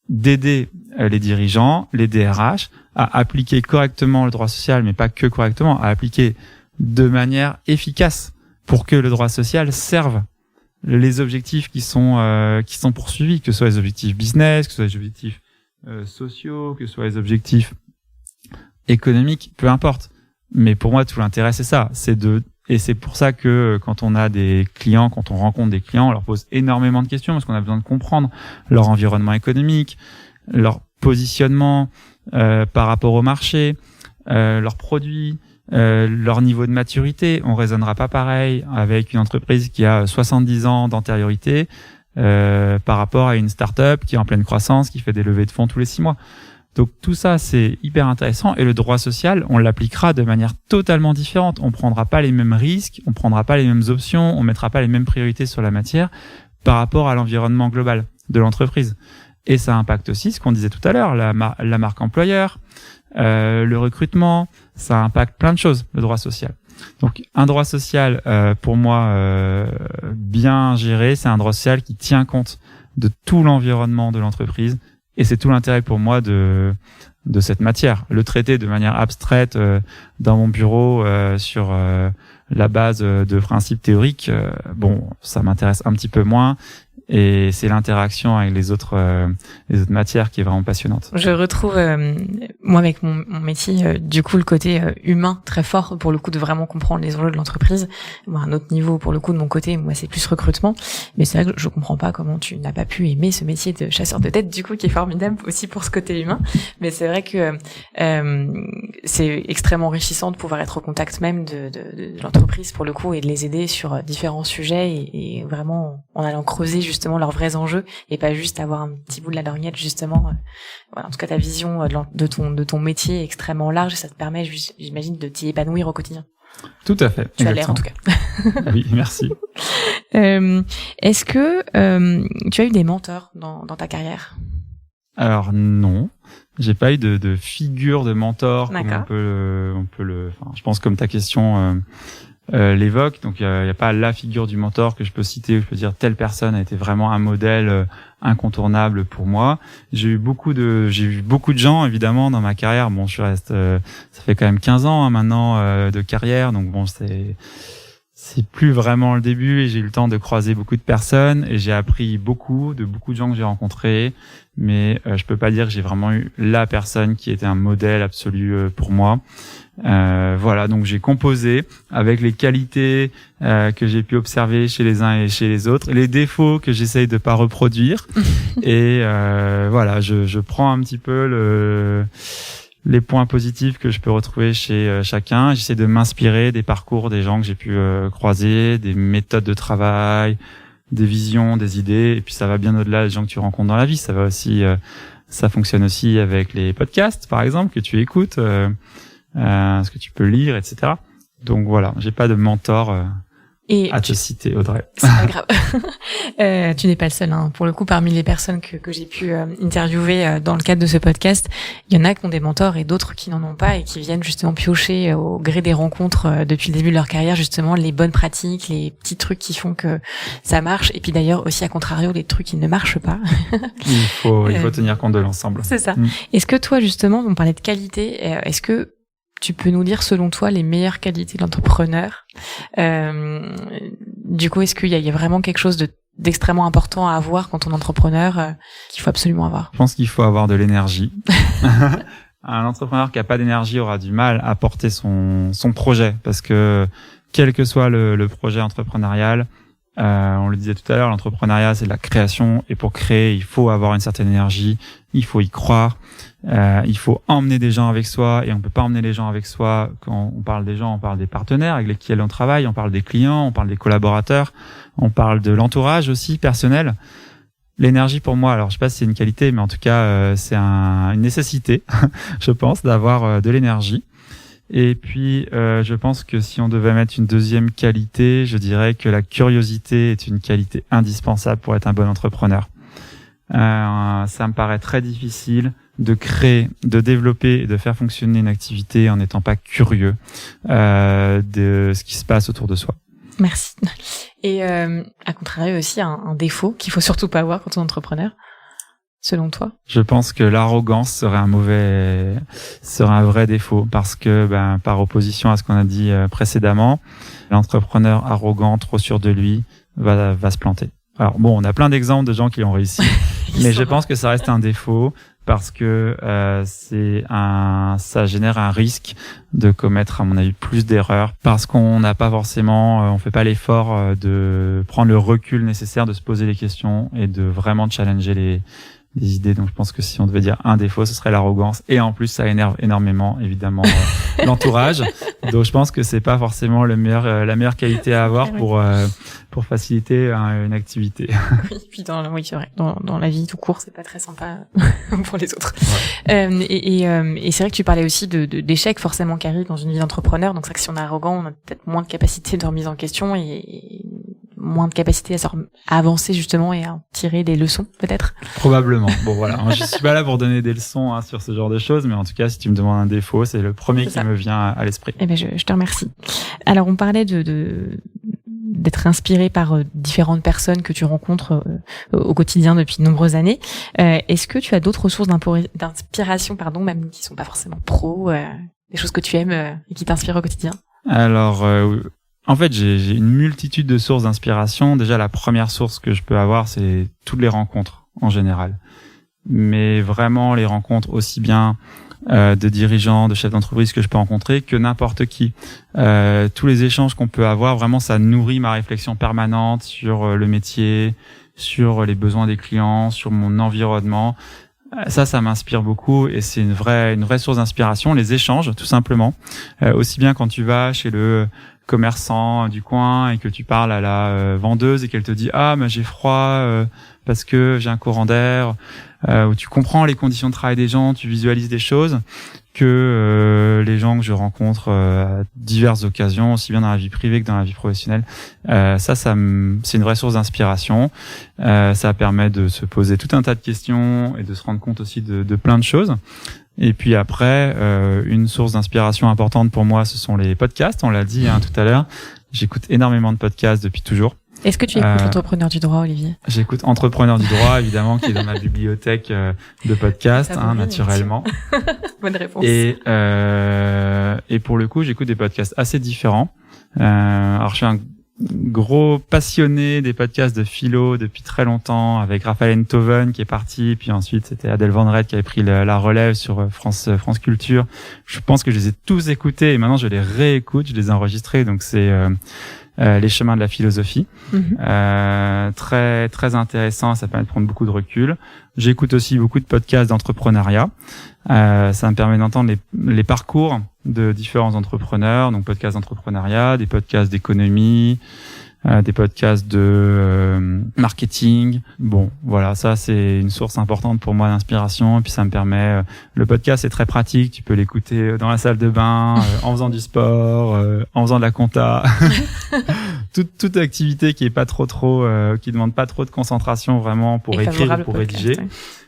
d'aider les dirigeants, les DRH, à appliquer correctement le droit social, mais pas que correctement, à appliquer de manière efficace pour que le droit social serve les objectifs qui sont poursuivis, que ce soit les objectifs business, que ce soit les objectifs sociaux, que ce soit les objectifs économiques, peu importe. Mais pour moi, tout l'intérêt, c'est ça. Et c'est pour ça que quand on a des clients, quand on rencontre des clients, on leur pose énormément de questions parce qu'on a besoin de comprendre leur environnement économique, leur positionnement par rapport au marché, leurs produits, leur niveau de maturité. On raisonnera pas pareil avec une entreprise qui a 70 ans d'antériorité par rapport à une start-up qui est en pleine croissance, qui fait des levées de fonds tous les 6 mois. Donc tout ça, c'est hyper intéressant. Et le droit social, on l'appliquera de manière totalement différente. On prendra pas les mêmes risques, on prendra pas les mêmes options, on mettra pas les mêmes priorités sur la matière par rapport à l'environnement global de l'entreprise. Et ça impacte aussi ce qu'on disait tout à l'heure, la marque employeur, le recrutement, ça impacte plein de choses, le droit social. Donc un droit social, pour moi, bien géré, c'est un droit social qui tient compte de tout l'environnement de l'entreprise. Et c'est tout l'intérêt pour moi de cette matière. Le traiter de manière abstraite dans mon bureau sur la base de principes théoriques, ça m'intéresse un petit peu moins. Et c'est l'interaction avec les autres matières qui est vraiment passionnante. Je retrouve, moi, avec mon métier, du coup, le côté humain très fort, pour le coup, de vraiment comprendre les enjeux de l'entreprise. Bon, à un autre niveau, pour le coup, de mon côté, moi, c'est plus recrutement. Mais c'est vrai que je comprends pas comment tu n'as pas pu aimer ce métier de chasseur de tête, du coup, qui est formidable aussi pour ce côté humain. Mais c'est vrai que c'est extrêmement enrichissant de pouvoir être au contact même de l'entreprise, pour le coup, et de les aider sur différents sujets et vraiment en allant creuser justement leurs vrais enjeux et pas juste avoir un petit bout de la lorgnette, justement. Voilà, en tout cas, ta vision de ton métier est extrêmement large et ça te permet, j'imagine, de t'y épanouir au quotidien. Tout à fait. Tu as l'air, en tout cas. Oui, merci. Est-ce que tu as eu des mentors dans ta carrière? Alors non, j'ai pas eu de figure de mentor comme on peut le. Enfin, je pense comme ta question l'évoque. Donc il y a pas la figure du mentor que je peux citer, où je peux dire telle personne a été vraiment un modèle incontournable pour moi. J'ai eu beaucoup de gens évidemment dans ma carrière. Bon, je reste ça fait quand même 15 ans maintenant de carrière, donc bon, c'est plus vraiment le début et j'ai eu le temps de croiser beaucoup de personnes et j'ai appris beaucoup de gens que j'ai rencontrés, mais je peux pas dire que j'ai vraiment eu la personne qui était un modèle absolu pour moi. Voilà, donc j'ai composé avec les qualités que j'ai pu observer chez les uns et chez les autres, les défauts que j'essaye de pas reproduire et voilà, je prends un petit peu les points positifs que je peux retrouver chez chacun. J'essaie de m'inspirer des parcours des gens que j'ai pu croiser, des méthodes de travail, des visions, des idées. Et puis ça va bien au-delà des gens que tu rencontres dans la vie. Ça va aussi, ça fonctionne aussi avec les podcasts, par exemple, que tu écoutes, ce que tu peux lire, etc. Donc voilà, j'ai pas de mentor à te citer, Audrey. C'est pas grave. Tu n'es pas le seul, hein. Pour le coup, parmi les personnes que j'ai pu interviewer dans le cadre de ce podcast, il y en a qui ont des mentors et d'autres qui n'en ont pas et qui viennent justement piocher au gré des rencontres depuis le début de leur carrière, justement, les bonnes pratiques, les petits trucs qui font que ça marche. Et puis d'ailleurs aussi, à contrario, les trucs qui ne marchent pas. Il faut tenir compte de l'ensemble. C'est ça. Est-ce que toi, justement, on parlait de qualité, est-ce que tu peux nous dire, selon toi, les meilleures qualités de l'entrepreneur? Du coup, est-ce qu'il y a vraiment quelque chose d'extrêmement important à avoir quand on est entrepreneur, qu'il faut absolument avoir? Je pense qu'il faut avoir de l'énergie. Un entrepreneur qui a pas d'énergie aura du mal à porter son projet, parce que quel que soit le projet entrepreneurial, on le disait tout à l'heure, l'entrepreneuriat c'est de la création, et pour créer il faut avoir une certaine énergie, il faut y croire, il faut emmener des gens avec soi, et on peut pas emmener les gens avec soi. Quand on parle des gens, on parle des partenaires avec lesquels on travaille, on parle des clients, on parle des collaborateurs, on parle de l'entourage aussi personnel. L'énergie pour moi, alors je sais pas si c'est une qualité, mais en tout cas c'est une nécessité je pense, d'avoir de l'énergie. Et puis, je pense que si on devait mettre une deuxième qualité, je dirais que la curiosité est une qualité indispensable pour être un bon entrepreneur. Ça me paraît très difficile de créer, de développer et de faire fonctionner une activité en n'étant pas curieux de ce qui se passe autour de soi. Merci. Et à contrario aussi, un défaut qu'il faut surtout pas avoir quand on est entrepreneur, selon toi? Je pense que l'arrogance serait un vrai défaut, parce que, par opposition à ce qu'on a dit précédemment, l'entrepreneur arrogant, trop sûr de lui, va se planter. Alors bon, on a plein d'exemples de gens qui ont réussi, mais je pense que ça reste un défaut, parce que ça génère un risque de commettre, à mon avis, plus d'erreurs, parce qu'on n'a pas forcément, on fait pas l'effort de prendre le recul nécessaire, de se poser les questions et de vraiment challenger les idées. Donc je pense que si on devait dire un défaut, ce serait l'arrogance, et en plus ça énerve énormément évidemment l'entourage. Donc je pense que c'est pas forcément la meilleure qualité à avoir pour faciliter une activité. Oui, puis oui, c'est vrai, dans la vie tout court, c'est pas très sympa pour les autres. Ouais. Et c'est vrai que tu parlais aussi d'échecs forcément qui arrivent dans une vie d'entrepreneur. Donc c'est vrai que si on est arrogant, on a peut-être moins de capacité de remise en question et moins de capacité à avancer justement et à en tirer des leçons peut-être. Probablement. Bon voilà, je suis pas là pour donner des leçons sur ce genre de choses, mais en tout cas si tu me demandes un défaut, c'est le premier qui me vient à l'esprit. Eh ben je te remercie. Alors on parlait d'être inspiré par différentes personnes que tu rencontres au quotidien depuis de nombreuses années. Est-ce que tu as d'autres sources d'inspiration, même qui sont pas forcément pro, des choses que tu aimes et qui t'inspirent au quotidien? Alors En fait, j'ai une multitude de sources d'inspiration. Déjà, la première source que je peux avoir, c'est toutes les rencontres en général. Mais vraiment les rencontres aussi bien de dirigeants, de chefs d'entreprise que je peux rencontrer que n'importe qui. Tous les échanges qu'on peut avoir, vraiment, ça nourrit ma réflexion permanente sur le métier, sur les besoins des clients, sur mon environnement. Ça m'inspire beaucoup et c'est une vraie source d'inspiration. Les échanges, tout simplement. Aussi bien quand tu vas chez le commerçant du coin et que tu parles à la vendeuse et qu'elle te dit « Ah, mais j'ai froid parce que j'ai un courant d'air », où tu comprends les conditions de travail des gens, tu visualises des choses que les gens que je rencontre à diverses occasions, aussi bien dans la vie privée que dans la vie professionnelle. C'est une vraie source d'inspiration. Ça permet de se poser tout un tas de questions et de se rendre compte aussi de plein de choses. Et puis après, une source d'inspiration importante pour moi, ce sont les podcasts. On l'a dit tout à l'heure. J'écoute énormément de podcasts depuis toujours. Est-ce que tu écoutes Entrepreneur du droit, Olivier? J'écoute Entrepreneur du droit, évidemment, qui est dans ma bibliothèque de podcasts, naturellement. Bonne réponse. Et pour le coup, j'écoute des podcasts assez différents. Alors, je suis un gros passionné des podcasts de philo depuis très longtemps, avec Raphaël Enthoven qui est parti, puis ensuite c'était Adèle Van Rett qui avait pris la relève sur France Culture. Je pense que je les ai tous écoutés et maintenant je les réécoute, je les ai enregistrés, donc c'est les chemins de la philosophie. Très très intéressant, ça permet de prendre beaucoup de recul. J'écoute aussi beaucoup de podcasts d'entrepreneuriat. Ça me permet d'entendre les parcours de différents entrepreneurs, donc podcasts d'entrepreneuriat, des podcasts d'économie, des podcasts de marketing. Bon, voilà, ça c'est une source importante pour moi d'inspiration. Et puis ça me permet, le podcast est très pratique, tu peux l'écouter dans la salle de bain, en faisant du sport, en faisant de la compta, toute activité qui est pas trop, qui demande pas trop de concentration vraiment pour écrire ou pour rédiger,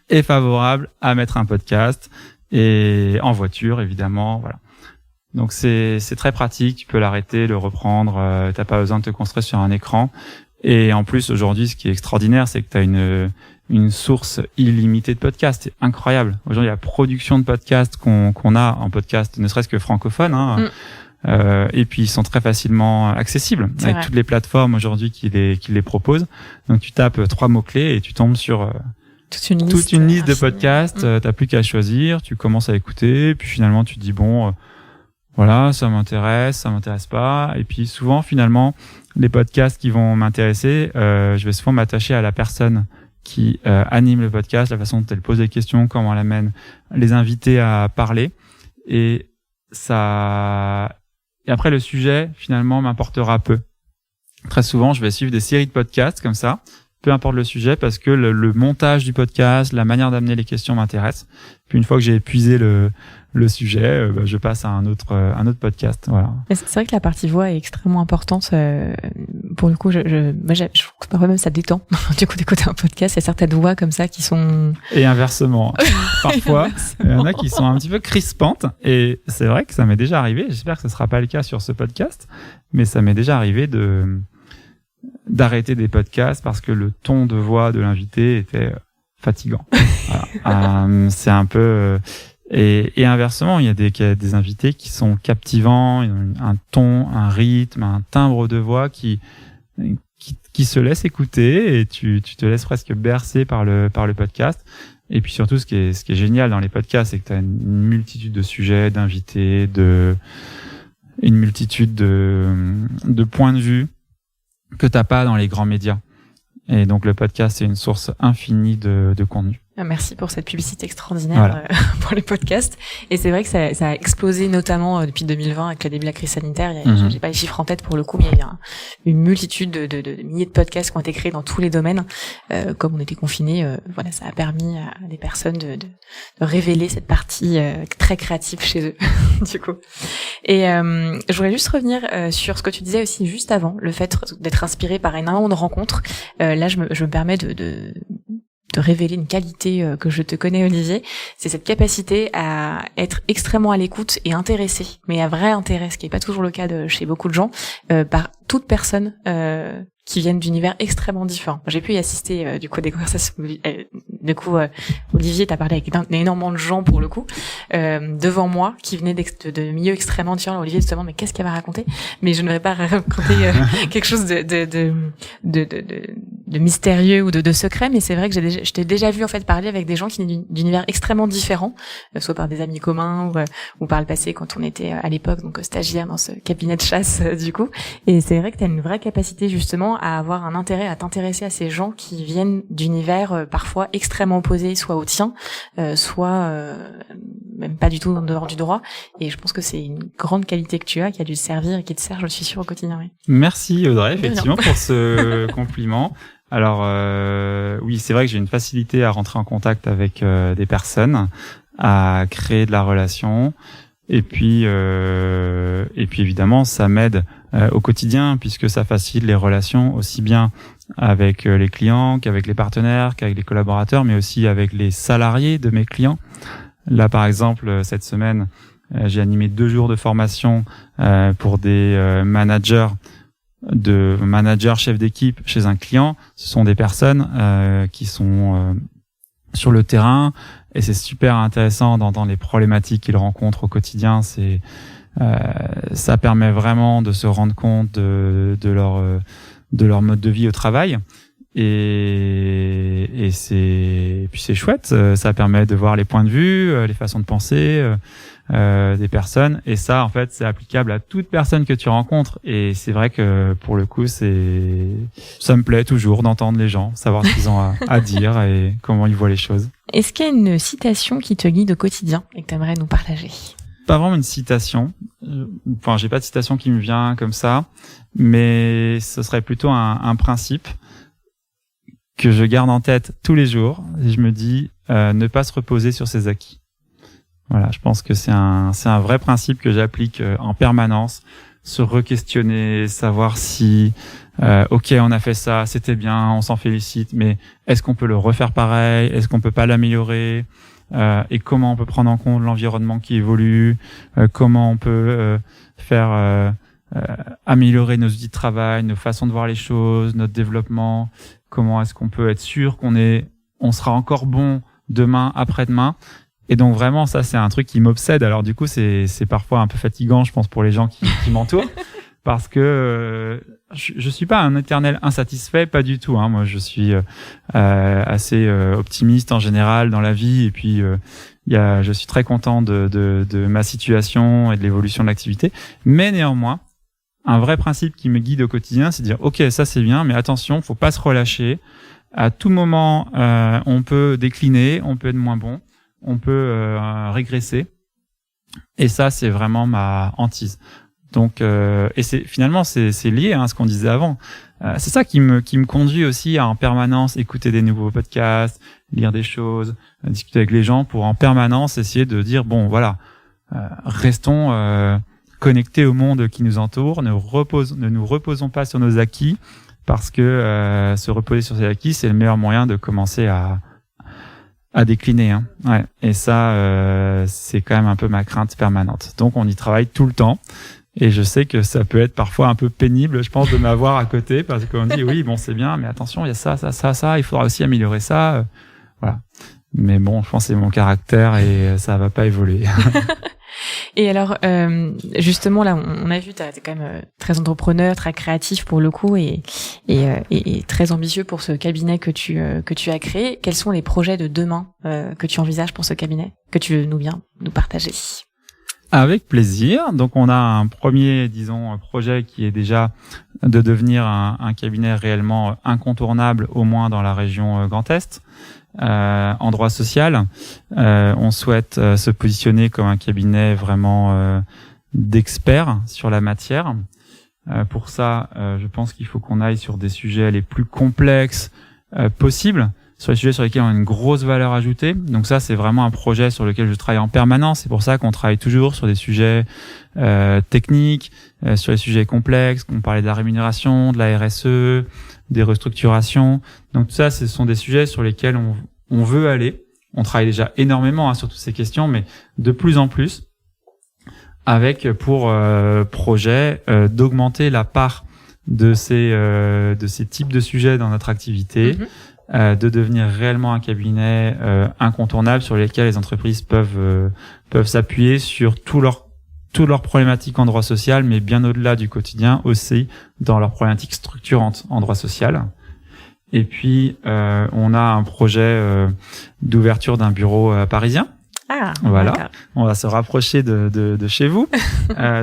est favorable à mettre un podcast et en voiture évidemment, voilà. Donc c'est très pratique, tu peux l'arrêter, le reprendre, t'as pas besoin de te construire sur un écran. Et en plus aujourd'hui, ce qui est extraordinaire, c'est que t'as une source illimitée de podcasts, c'est incroyable. Aujourd'hui, la production de podcasts qu'on a en podcast, ne serait-ce que francophone, et puis ils sont très facilement accessibles avec toutes les plateformes aujourd'hui qui les proposent. Donc tu tapes 3 mots-clés et tu tombes sur toute une liste de podcasts, t'as plus qu'à choisir, tu commences à écouter, puis finalement tu te dis bon, voilà, ça m'intéresse pas. Et puis souvent, finalement, les podcasts qui vont m'intéresser, je vais souvent m'attacher à la personne qui anime le podcast, la façon dont elle pose les questions, comment elle amène les invités à parler. Et après, le sujet, finalement, m'importera peu. Très souvent, je vais suivre des séries de podcasts comme ça, peu importe le sujet, parce que le montage du podcast, la manière d'amener les questions m'intéresse. Puis une fois que j'ai épuisé le sujet, je passe à un autre podcast. Voilà. C'est vrai que la partie voix est extrêmement importante. Pour le coup, je trouve que parfois même ça détend. Du coup, d'écouter un podcast, il y a certaines voix comme ça qui sont... Et inversement. Parfois, il y en a qui sont un petit peu crispantes. Et c'est vrai que ça m'est déjà arrivé. J'espère que ce sera pas le cas sur ce podcast. Mais ça m'est déjà arrivé d'arrêter des podcasts parce que le ton de voix de l'invité était fatigant. Voilà. C'est un peu... Et inversement, il y a des invités qui sont captivants, ils ont un ton, un rythme, un timbre de voix qui se laisse écouter et tu te laisses presque bercer par le podcast. Et puis surtout, ce qui est génial dans les podcasts, c'est que tu as une multitude de sujets, d'invités, une multitude de points de vue que t'as pas dans les grands médias. Et donc le podcast, c'est une source infinie de contenu. Merci pour cette publicité extraordinaire pour les podcasts. Et c'est vrai que ça a explosé notamment depuis 2020 avec le début de la crise sanitaire. J'ai pas les chiffres en tête pour le coup, mais il y a une multitude de milliers de podcasts qui ont été créés dans tous les domaines. Comme on était confinés, voilà, ça a permis à des personnes de révéler cette partie très créative chez eux, du coup. Et je voudrais juste revenir sur ce que tu disais aussi juste avant, le fait d'être inspiré par énormément de rencontres. Là, je me permets de révéler une qualité que je te connais, Olivier, c'est cette capacité à être extrêmement à l'écoute et intéressé, mais à vrai intérêt, ce qui est pas toujours le cas chez beaucoup de gens, par toute personne qui viennent d'univers extrêmement différents. J'ai pu y assister du coup à des conversations. Olivier, t'as parlé avec énormément de gens pour le coup devant moi qui venaient de milieux extrêmement différents. Olivier se demande mais qu'est-ce qu'elle va raconter, mais je ne vais pas raconter quelque chose de mystérieux ou de secret, mais c'est vrai que je t'ai déjà vu en fait parler avec des gens qui venaient d'univers extrêmement différents, soit par des amis communs ou par le passé quand on était à l'époque donc stagiaire dans ce cabinet de chasse du coup. Et c'est vrai que tu as une vraie capacité justement à avoir un intérêt à t'intéresser à ces gens qui viennent d'univers parfois extrêmement opposés, soit au tien, soit même pas du tout en dehors du droit. Et je pense que c'est une grande qualité que tu as, qui a dû te servir et qui te sert, je suis sûre, au quotidien. Oui. Merci Audrey, effectivement, pour ce compliment. Alors oui, c'est vrai que j'ai une facilité à rentrer en contact avec des personnes, à créer de la relation, et puis évidemment ça m'aide au quotidien puisque ça facilite les relations aussi bien avec les clients qu'avec les partenaires, qu'avec les collaborateurs, mais aussi avec les salariés de mes clients. Là par exemple cette semaine j'ai animé 2 jours de formation pour des managers chefs d'équipe chez un client. Ce sont des personnes qui sont sur le terrain et c'est super intéressant d'entendre les problématiques qu'ils rencontrent au quotidien. Ça permet vraiment de se rendre compte de leur mode de vie au travail et puis c'est chouette. Ça permet de voir les points de vue, les façons de penser des personnes, et ça en fait c'est applicable à toute personne que tu rencontres. Et c'est vrai que pour le coup ça me plaît toujours d'entendre les gens, savoir ce qu'ils ont à dire et comment ils voient les choses. Est-ce qu'il y a une citation qui te guide au quotidien et que tu aimerais nous partager? Pas vraiment une citation, enfin j'ai pas de citation qui me vient comme ça, mais ce serait plutôt un principe que je garde en tête tous les jours. Et je me dis ne pas se reposer sur ses acquis. Voilà, je pense que c'est un vrai principe que j'applique en permanence. Se re-questionner, savoir si ok on a fait ça, c'était bien, on s'en félicite, mais est-ce qu'on peut le refaire pareil, est-ce qu'on peut pas l'améliorer, et comment on peut prendre en compte l'environnement qui évolue, comment on peut faire améliorer nos outils de travail, nos façons de voir les choses, notre développement, comment est-ce qu'on peut être sûr on sera encore bon demain, après-demain. Et donc vraiment ça c'est un truc qui m'obsède. Alors du coup c'est parfois un peu fatigant je pense pour les gens qui m'entourent parce que je suis pas un éternel insatisfait, pas du tout hein. Moi je suis assez optimiste en général dans la vie, et puis je suis très content de ma situation et de l'évolution de l'activité, mais néanmoins un vrai principe qui me guide au quotidien, c'est de dire ok ça c'est bien, mais attention, faut pas se relâcher. À tout moment on peut décliner, on peut être moins bon, on peut régresser, et ça c'est vraiment ma hantise. Donc et c'est lié à ce qu'on disait avant. C'est ça qui me conduit aussi à en permanence écouter des nouveaux podcasts, lire des choses, discuter avec les gens pour en permanence essayer de dire bon voilà, restons connectés au monde qui nous entoure, ne nous reposons pas sur nos acquis, parce que se reposer sur ses acquis c'est le meilleur moyen de commencer à décliner hein. Ouais. Et ça c'est quand même un peu ma crainte permanente. Donc on y travaille tout le temps. Et je sais que ça peut être parfois un peu pénible, je pense, de m'avoir à côté, parce qu'on dit oui, bon, c'est bien, mais attention, il y a ça, il faudra aussi améliorer ça. Voilà. Mais bon, je pense que c'est mon caractère et ça va pas évoluer. Et alors, justement, là, on a vu, t'es quand même très entrepreneur, très créatif pour le coup, et très ambitieux pour ce cabinet que tu as créé. Quels sont les projets de demain que tu envisages pour ce cabinet, que tu veux nous partager? Avec plaisir. Donc on a un premier, projet qui est déjà de devenir un cabinet réellement incontournable, au moins dans la région Grand Est. En droit social, on souhaite se positionner comme un cabinet vraiment d'experts sur la matière. Pour ça, je pense qu'il faut qu'on aille sur des sujets les plus complexes possibles, sur les sujets sur lesquels on a une grosse valeur ajoutée. Donc ça, c'est vraiment un projet sur lequel je travaille en permanence. C'est pour ça qu'on travaille toujours sur des sujets techniques, sur les sujets complexes. On parlait de la rémunération, de la RSE, des restructurations. Donc tout ça, ce sont des sujets sur lesquels on veut aller. On travaille déjà énormément sur toutes ces questions, mais de plus en plus, avec pour projet d'augmenter la part de ces types de sujets dans notre activité, de devenir réellement un cabinet incontournable sur lesquels les entreprises peuvent s'appuyer sur toutes leurs problématiques en droit social, mais bien au-delà du quotidien aussi dans leurs problématiques structurantes en droit social. Et puis on a un projet d'ouverture d'un bureau parisien. Ah, voilà. D'accord. On va se rapprocher de chez vous.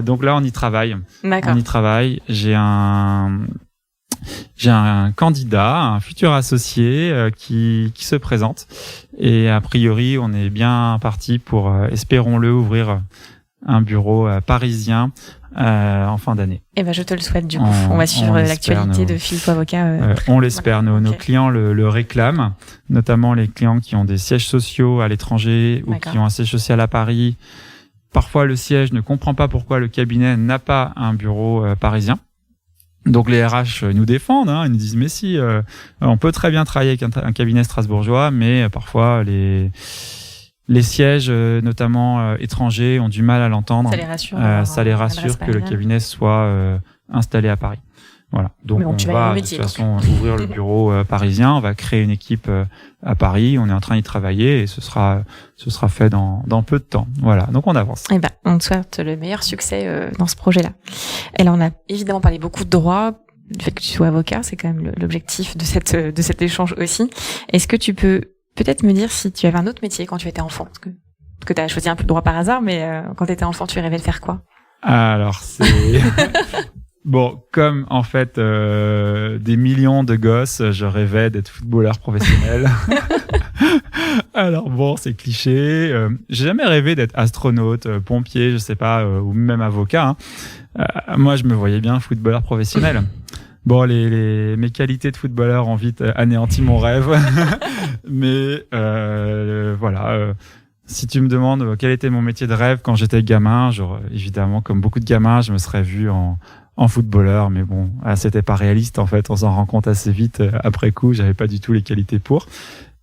Donc là, on y travaille. D'accord. On y travaille. J'ai un candidat, un futur associé qui se présente. Et a priori, on est bien parti pour, espérons-le, ouvrir un bureau parisien en fin d'année. Eh ben, je te le souhaite du coup. On va suivre l'actualité de Philippe Avocat. On l'espère. Voilà. Nos clients le réclament, notamment les clients qui ont des sièges sociaux à l'étranger ou qui ont un siège social à Paris. Parfois, le siège ne comprend pas pourquoi le cabinet n'a pas un bureau parisien. Donc les RH nous défendent, hein, ils nous disent mais si, on peut très bien travailler avec un cabinet strasbourgeois, mais parfois les sièges, notamment étrangers, ont du mal à l'entendre. Ça les rassure que le cabinet soit installé à Paris. Voilà. Donc on va de toute façon ouvrir le bureau parisien. On va créer une équipe à Paris. On est en train d'y travailler et ce sera fait dans peu de temps. Voilà. Donc on avance. Eh ben, on te souhaite le meilleur succès dans ce projet-là. Et là, on a évidemment parlé beaucoup de droit. Du fait que tu sois avocat, c'est quand même l'objectif de cet échange aussi. Est-ce que tu peux peut-être me dire si tu avais un autre métier quand tu étais enfant? Parce que tu as choisi un peu le droit par hasard, mais quand tu étais enfant, tu rêvais de faire quoi? Alors, c'est... Bon, comme en fait des millions de gosses, je rêvais d'être footballeur professionnel. Alors bon, c'est cliché. J'ai jamais rêvé d'être astronaute, pompier, je sais pas, ou même avocat. Moi, je me voyais bien footballeur professionnel. Bon, mes qualités de footballeur ont vite anéanti mon rêve. Mais voilà. Si tu me demandes quel était mon métier de rêve quand j'étais gamin, évidemment, comme beaucoup de gamins, je me serais vu en footballeur. Mais bon, c'était pas réaliste en fait. On s'en rend compte assez vite après coup. J'avais pas du tout les qualités pour.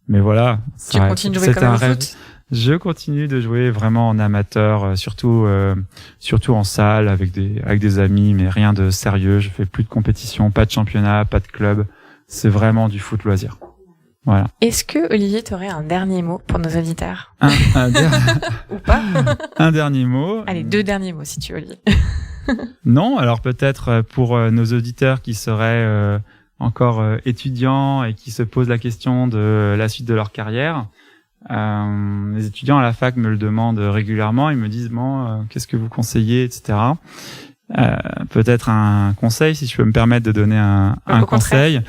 Mais voilà. Tu continues de jouer quand même au foot? Je continue de jouer vraiment en amateur, surtout en salle avec des amis, mais rien de sérieux. Je fais plus de compétition, pas de championnat, pas de club. C'est vraiment du foot loisir. Voilà. Est-ce que Olivier t'aurais un dernier mot pour nos auditeurs? Ou pas? Un dernier mot. Allez, 2 derniers mots si tu veux, Olivier. Non, alors peut-être pour nos auditeurs qui seraient encore étudiants et qui se posent la question de la suite de leur carrière. Les étudiants à la fac me le demandent régulièrement. Ils me disent qu'est-ce que vous conseillez, etc. Peut-être un conseil, si je peux me permettre de donner un conseil.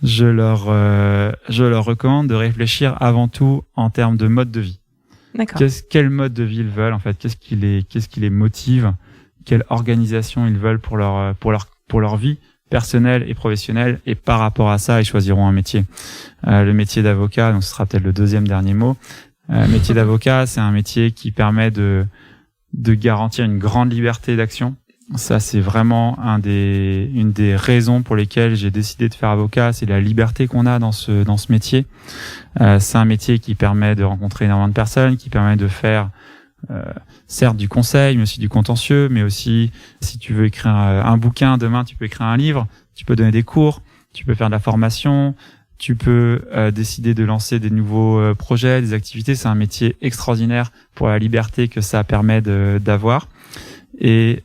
Je leur recommande de réfléchir avant tout en termes de mode de vie. D'accord. Quel mode de vie ils veulent en fait? Qu'est-ce qui les motive? Quelle organisation ils veulent pour leur vie personnelle et professionnelle? Et par rapport à ça, ils choisiront un métier. Le métier d'avocat, donc ce sera peut-être le deuxième dernier mot. Métier d'avocat, c'est un métier qui permet de garantir une grande liberté d'action. Ça, c'est vraiment une des raisons pour lesquelles j'ai décidé de faire avocat. C'est la liberté qu'on a dans ce métier. C'est un métier qui permet de rencontrer énormément de personnes, qui permet de faire certes du conseil, mais aussi du contentieux, mais aussi si tu veux écrire un bouquin, demain tu peux écrire un livre, tu peux donner des cours, tu peux faire de la formation, tu peux décider de lancer des nouveaux projets, des activités. C'est un métier extraordinaire pour la liberté que ça permet d'avoir. Et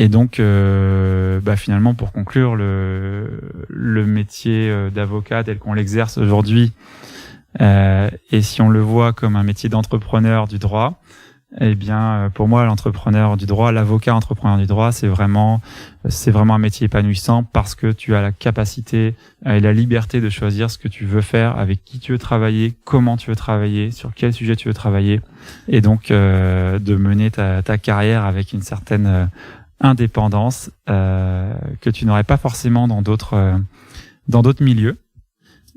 donc finalement, pour conclure, le métier d'avocat tel qu'on l'exerce aujourd'hui, et si on le voit comme un métier d'entrepreneur du droit, eh bien pour moi l'avocat entrepreneur du droit, c'est vraiment un métier épanouissant parce que tu as la capacité et la liberté de choisir ce que tu veux faire, avec qui tu veux travailler, comment tu veux travailler, sur quel sujet tu veux travailler, et donc de mener ta carrière avec une certaine indépendance que tu n'aurais pas forcément dans d'autres milieux.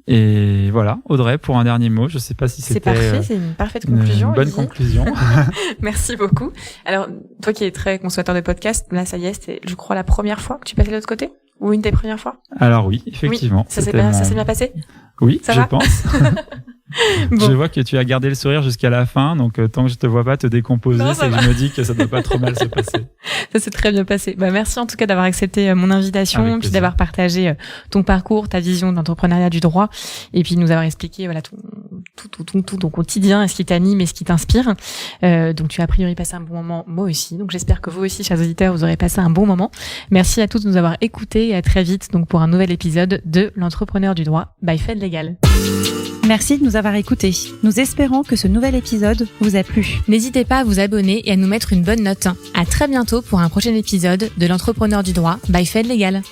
Et voilà, Audrey, pour un dernier mot, je sais pas si c'était... C'est parfait, c'est une parfaite conclusion. Une bonne conclusion. Merci beaucoup. Alors, toi qui es très consommateur de podcasts, là, ça y est, c'est, je crois, la première fois que tu passais de l'autre côté? Ou une des premières fois? Alors oui, effectivement. Oui. Ça s'est bien passé? Oui, ça je pense. Bon. Je vois que tu as gardé le sourire jusqu'à la fin, donc tant que je te vois pas te décomposer, c'est que je me dis que ça doit pas trop mal se passer. Ça s'est très bien passé. Merci en tout cas d'avoir accepté mon invitation, puis d'avoir partagé ton parcours, ta vision d'entrepreneuriat du droit, et puis nous avoir expliqué tout ton quotidien, et ce qui t'anime et ce qui t'inspire. Donc tu as a priori passé un bon moment, moi aussi. Donc j'espère que vous aussi, chers auditeurs, vous aurez passé un bon moment. Merci à tous de nous avoir écoutés et à très vite donc pour un nouvel épisode de l'entrepreneur du droit by Fed Legal. Merci de nous avoir écoutés. Nous espérons que ce nouvel épisode vous a plu. N'hésitez pas à vous abonner et à nous mettre une bonne note. À très bientôt pour un prochain épisode de l'entrepreneur du droit by Fed Legal.